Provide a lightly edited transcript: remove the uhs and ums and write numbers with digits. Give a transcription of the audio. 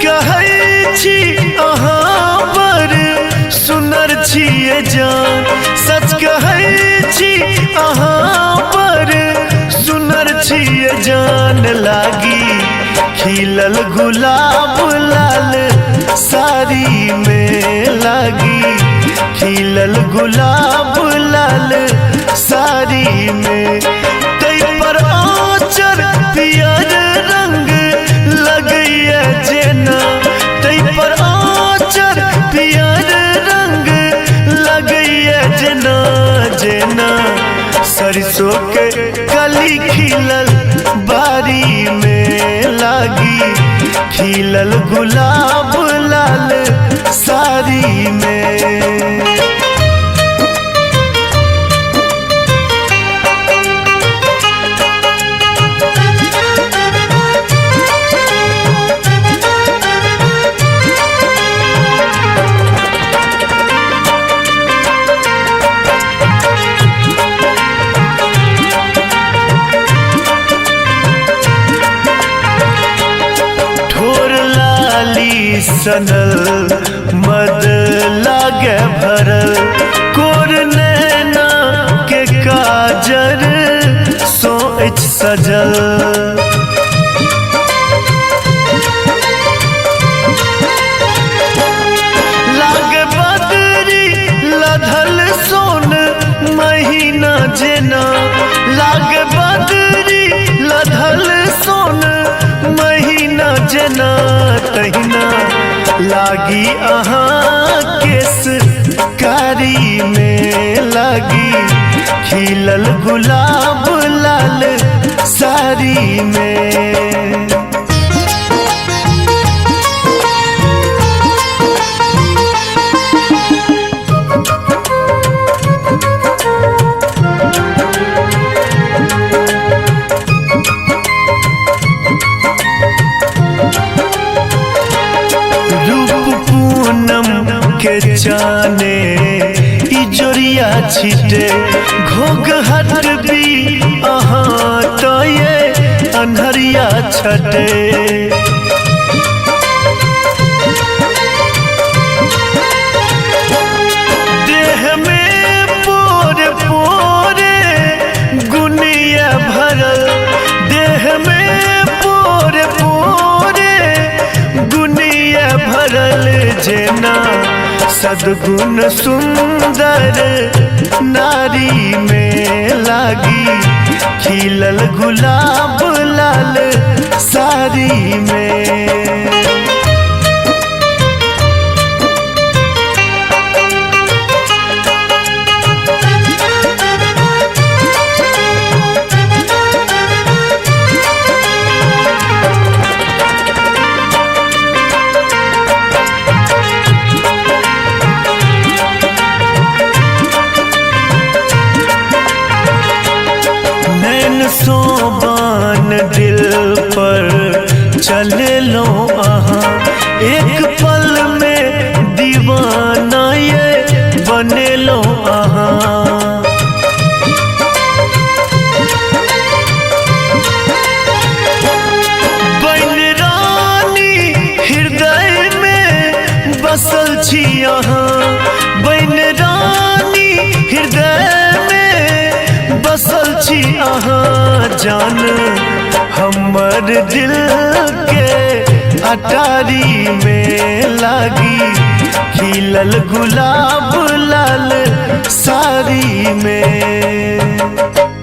कहै छी अहाँ पर सुनर छिए जान, सच कहै छी अहाँ पर सुनर छिए जान। लागी खिलल गुलाब लाल साड़ी में, लागी खिलल गुलाब लाल साड़ी में। तै पर आँचर पियर रंग लगैया जेना, तै पर आँचर पियर रंग लगैया जेना जेना सरसों के कली खिलल बारी में। लागी खिलल गुलाब लाल साड़ी में। सनल मद लागे भरल कोर नैना के काजर सोच सजल। लागे बदरी लधल सोन महीना जेना, लागे बदरी लधल सोन महीना जेना तहिना लागी अहाँ केस कारी में। लागी खिलल गुलाब लाल साड़ी में। के जाने इजोरिया छिटे घोग हट भी अहाँ तो ये अन्हरिया छटे। देह में पोरे पोरे गुनिया भरल, देह में पोरे पोरे गुनिया भरल जेना सद्गुण सुंदर नारी में। लागी खिलल गुलाब लाल साड़ी में। सोबान दिल पर चले लो अहाँ, एक पल में दीवाना ये बने लो अहाँ। बन रानी हृदय में बसल छी अहाँ, बन रानी हृदय में बसल छी अहाँ। जान हमर दिल के अटारी में। लागी खिलल गुलाब लाल साड़ी में।